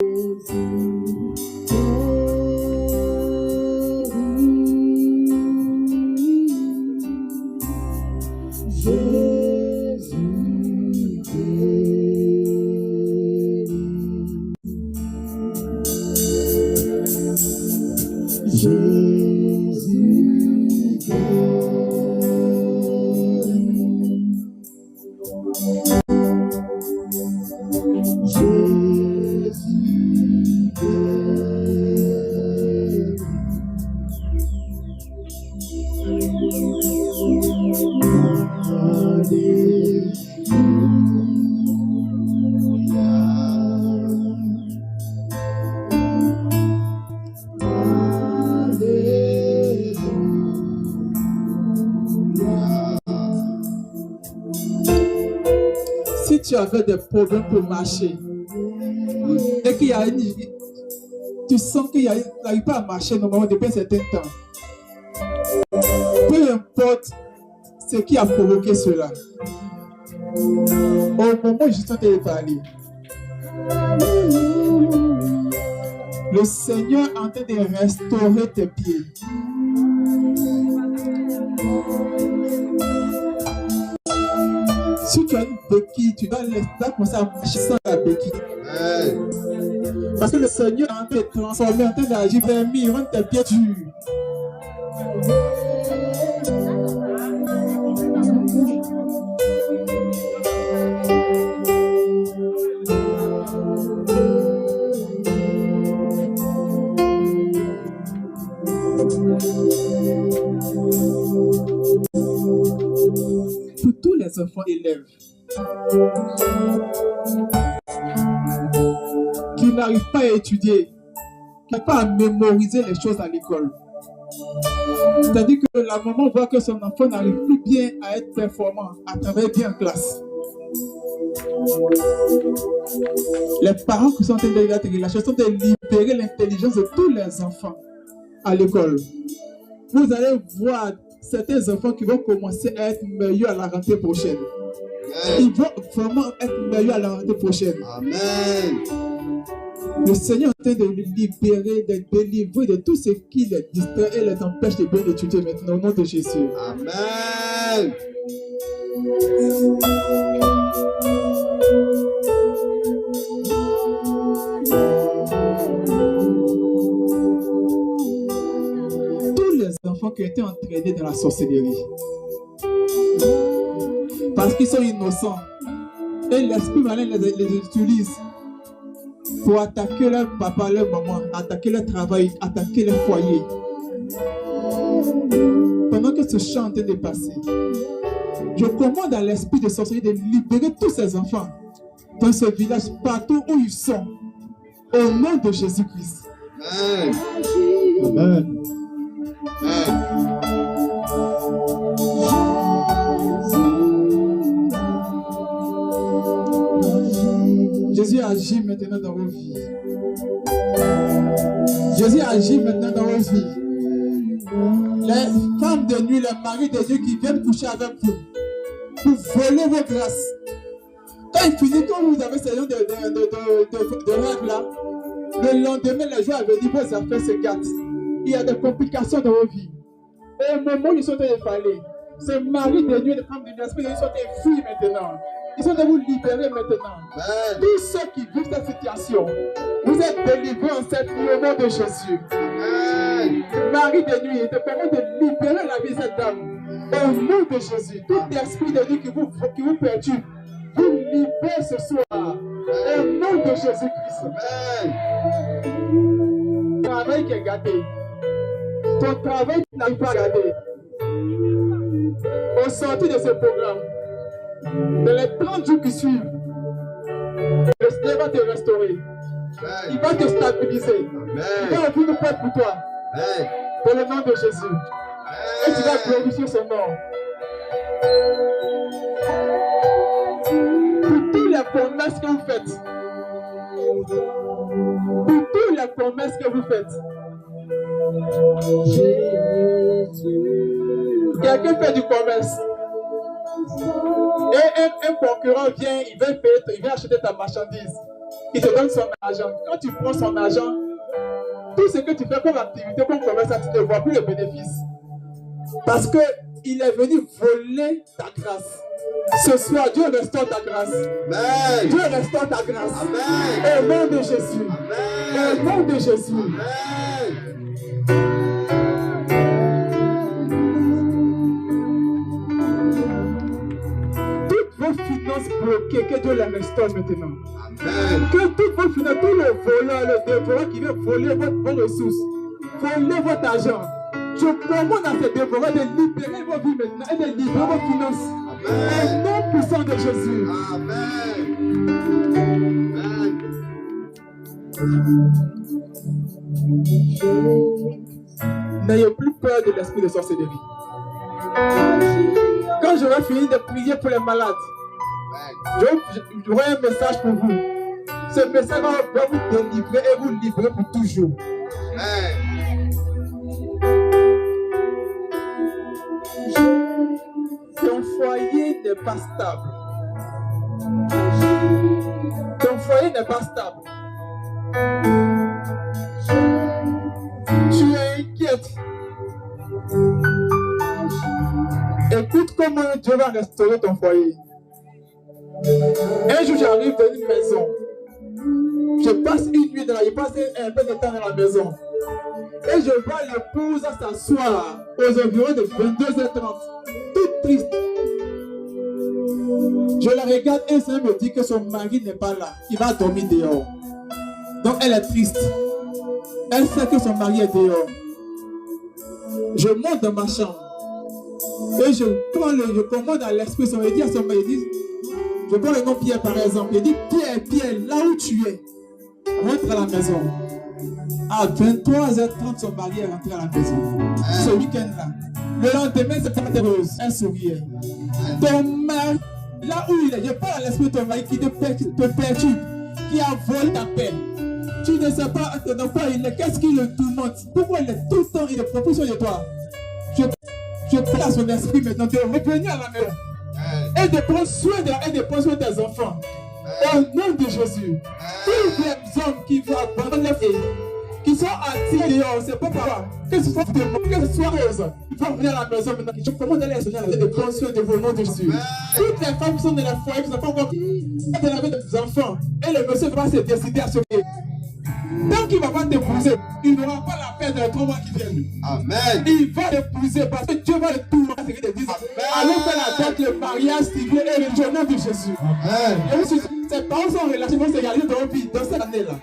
Si tu avais des problèmes pour marcher et qu'il y a tu sens qu'il n'arrive pas à marcher normalement depuis un certain temps, peu importe ce qui a provoqué cela, au moment où je suis en train de parler, le Seigneur est en train de restaurer tes pieds. Si tu as une béquille, tu dois commencer à marcher sans la béquille. Parce que le Seigneur est en train de transformer, en train d'agir vers lui, rendre tes pieds durs. Pour tous les enfants élèves qui n'arrivent pas à étudier, qui n'arrivent pas à mémoriser les choses à l'école. C'est-à-dire que la maman voit que son enfant n'arrive plus bien à être performant, à travailler bien en classe. Les parents qui sont en train de regarder la chose sont de libérer l'intelligence de tous les enfants à l'école. Vous allez voir certains enfants qui vont commencer à être meilleurs à la rentrée prochaine. Ils vont vraiment être meilleurs à la rentrée prochaine. Amen. Le Seigneur est en train de les libérer, de délivrer de tout ce qui les distrait et les empêche de bien étudier maintenant au nom de Jésus. Amen. Tous les enfants qui ont été entraînés dans la sorcellerie, parce qu'ils sont innocents, et l'esprit malin les utilise pour attaquer leur papa, leur maman, attaquer leur travail, attaquer leur foyer. Pendant que ce chant est en train de passer, je commande à l'esprit de sorcellerie de libérer tous ces enfants dans ce village, partout où ils sont, au nom de Jésus-Christ. Amen. Amen. Amen. Jésus agit maintenant dans vos vies. Jésus agit maintenant dans vos vies. Les femmes de nuit, les maris de nuit qui viennent coucher avec vous pour voler vos grâces. Quand il finit, quand vous avez ce genre de rêve là, le lendemain, les jours à venir, vos affaires se gâtent. Il y a des complications dans vos vies. Et au moment où ils sont en train de parler, ces maris de nuit, les femmes de nuit, l'esprit de nuit sont en train de fuir maintenant. Ils sont de vous libérer maintenant. Amen. Tous ceux qui vivent cette situation, vous êtes délivrés en cette nuit au nom de Jésus. Amen. Marie de nuit, il te permet de libérer la vie de cette dame. Au nom de Jésus, tout esprit de nuit qui vous perturbe, vous libérez ce soir. Au nom de Jésus-Christ. Ton travail qui est gâté. Ton travail qui n'arrive pas à garder. Au sortir de ce programme, dans les 30 jours qui suivent, le Seigneur va te restaurer. Amen. Il va te stabiliser. Amen. Il va ouvrir une porte pour toi. Amen. Dans le nom de Jésus. Amen. Et tu vas glorifier son nom. Pour toutes les promesses que vous faites. Pour toutes les promesses que vous faites. Jésus. Quelqu'un fait du commerce. Et un concurrent vient, il vient acheter ta marchandise. il te donne son argent. Quand tu prends son argent, tout ce que tu fais comme activité, comme commerce, tu ne vois plus le bénéfice. Parce qu'il est venu voler ta grâce. Ce soir, Dieu restaure ta grâce. Amen. Dieu restaure ta grâce. Amen. Au nom de Jésus. Amen. Au nom de Jésus. Amen. Toutes vos finances bloquées, que Dieu les restaure maintenant. Amen. Que toutes vos finances, tous les voleurs, les dévoreurs qui viennent voler vos ressources, voler votre argent. Je commande à ces dévoreurs de libérer vos vies maintenant et de libérer vos finances. Au nom puissant de Jésus. Amen. N'ayez plus peur de l'esprit de sorcellerie. Quand j'aurai fini de prier pour les malades, j'aurai un message pour vous. Ce message va vous délivrer et vous libérer pour toujours. Amen. Ton foyer n'est pas stable. Ton foyer n'est pas stable. Tu es inquiète. Écoute comment Dieu va restaurer ton foyer. Un jour, j'arrive dans une maison. Je passe une nuit je passe un peu de temps dans la maison. Et je vois l'épouse s'asseoir aux environs de 22h30, toute triste. Je la regarde et ça me dit que son mari n'est pas là. Il va dormir dehors. Donc elle est triste. Elle sait que son mari est dehors. Je monte dans ma chambre. Et je commande à l'esprit, je dis à son mari, je prends le nom Pierre par exemple. Je dis, Pierre, là où tu es, rentre à la maison. À 23h30, son mari est rentré à la maison. Ce week-end-là. Le lendemain, c'était rose. Elle souriait. Ton mari, là où il est, je parle à l'esprit de ton mari qui te perturbe, qui a volé ta paix. Tu ne sais pas dans quoi il est, qu'est-ce qui le tourmente, pourquoi il est tout le temps, il est proposition de toi. Je parle à son esprit maintenant de revenir à la maison et de prendre soin de tes enfants. Au nom de Jésus, tous les hommes qui vont abandonner les filles, qui sont attirés dehors, c'est pas pourquoi. Que ce soit rose, ils vont venir à la maison maintenant. Je commande à les de prendre soin de vos noms de Jésus. Toutes les femmes qui sont dans la foyer, qui ne sont pas encore avec des enfants, et le monsieur va se décider à se marier. Tant qu'il ne va pas t'épouser, il n'aura pas la peine dans les 3 mois qui viennent. Amen. Il va t'épouser parce que Dieu va le tourner. Allons faire la date, le mariage civil et le nom de Jésus. Amen. Et ces paroles sont relatives, vont se réaliser dans nos vies, dans cette année-là.